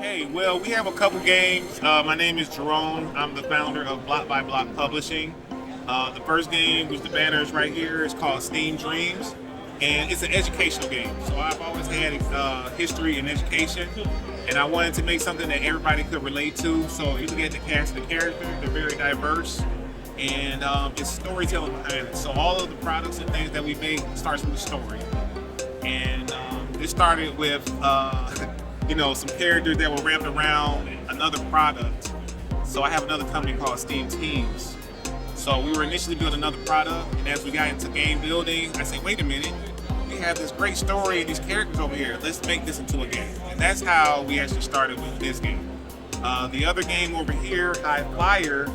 Hey, well, we have a couple games. My name is Jerone. I'm the founder of Block by Block Publishing. The first game, which the banner is right here, is called Steam Dreams, and it's an educational game. So I've always had history in education, and I wanted to make something that everybody could relate to. So if you look at the cast and the characters, they're very diverse, and it's storytelling behind it. So all of the products and things that we make starts with a story, and it started with some characters that were wrapped around another product. So I have another company called Steam Teams. So we were initially building another product, and as we got into game building, I said, wait a minute, we have this great story and these characters over here. Let's make this into a game. And that's how we actually started with this game. The other game over here, High Flyer,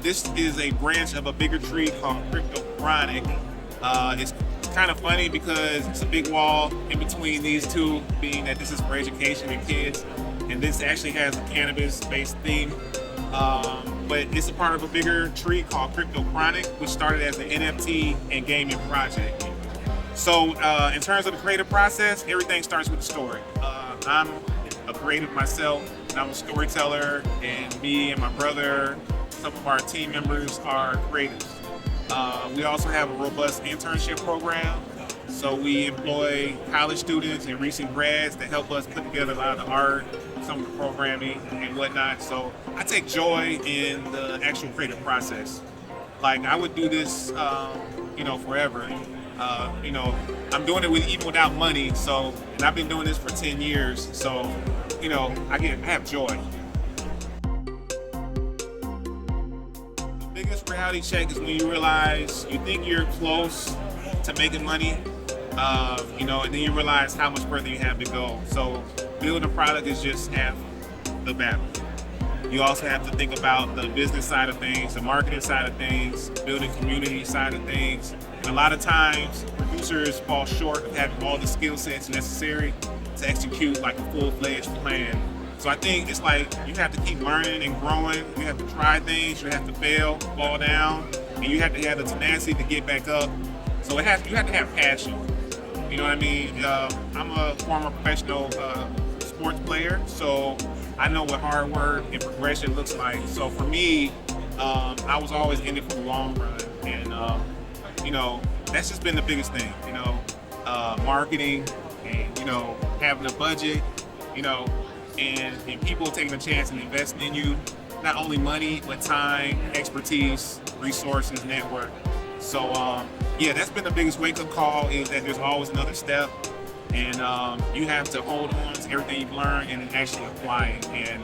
this is a branch of a bigger tree called Cryptochronic. It's kind of funny because it's a big wall in between these two, being that this is for education and kids, and this actually has a cannabis-based theme. But it's a part of a bigger tree called Cryptochronic, which started as an NFT and gaming project. So in terms of the creative process, everything starts with the story. I'm a creative myself, and I'm a storyteller, and me and my brother, some of our team members are creatives. We also have a robust internship program. So we employ college students and recent grads to help us put together a lot of the art, some of the programming and whatnot. So I take joy in the actual creative process. Like I would do this, forever. I'm doing it even without money. So, and I've been doing this for 10 years. So, I have joy. Biggest reality check is when you realize you think you're close to making money, and then you realize how much further you have to go. So building a product is just half the battle. You also have to think about the business side of things, the marketing side of things, building community side of things. And a lot of times producers fall short of having all the skill sets necessary to execute like a full-fledged plan. So I think it's like you have to keep learning and growing. You have to try things. You have to fail, fall down, and you have to have the tenacity to get back up. So you have to have passion. You know what I mean? I'm a former professional sports player, so I know what hard work and progression looks like. So for me, I was always in it for the long run, and that's just been the biggest thing. Marketing, and having a budget, and people taking a chance and investing in you, not only money, but time, expertise, resources, network. So that's been the biggest wake-up call, is that there's always another step, and you have to hold on to everything you've learned and then actually apply it. And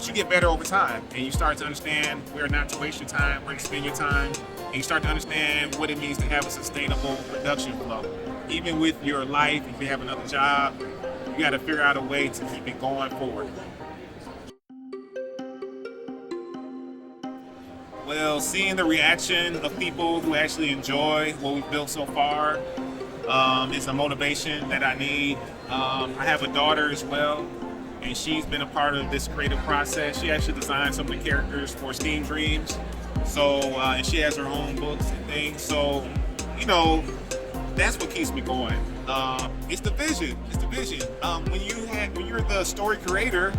you get better over time, and you start to understand where not to waste your time, where to spend your time, and you start to understand what it means to have a sustainable production flow. Even with your life, if you have another job, you got to figure out a way to keep it going forward. Well, seeing the reaction of people who actually enjoy what we've built so far is a motivation that I need. I have a daughter as well, and she's been a part of this creative process. She actually designed some of the characters for Steam Dreams. So, and she has her own books and things. So, that's what keeps me going. It's the vision. It's the vision. When you're the story creator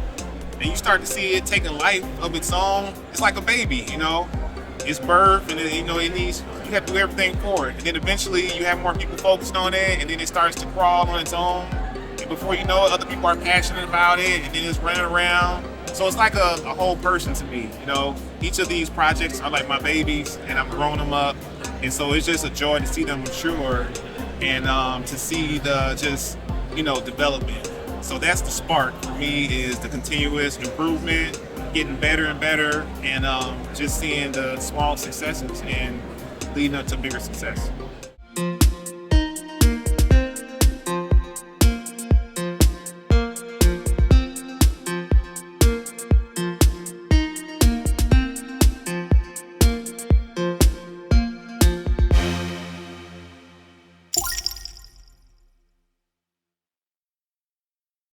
and you start to see it take a life of its own, it's like a baby. It's birth, and then you have to do everything for it. And then eventually you have more people focused on it, and then it starts to crawl on its own. And before you know it, other people are passionate about it, and then it's running around. So it's like a whole person to me. Each of these projects are like my babies, and I'm growing them up. And so it's just a joy to see them mature, and to see the development. So that's the spark for me, is the continuous improvement, getting better and better, and just seeing the small successes and leading up to bigger success.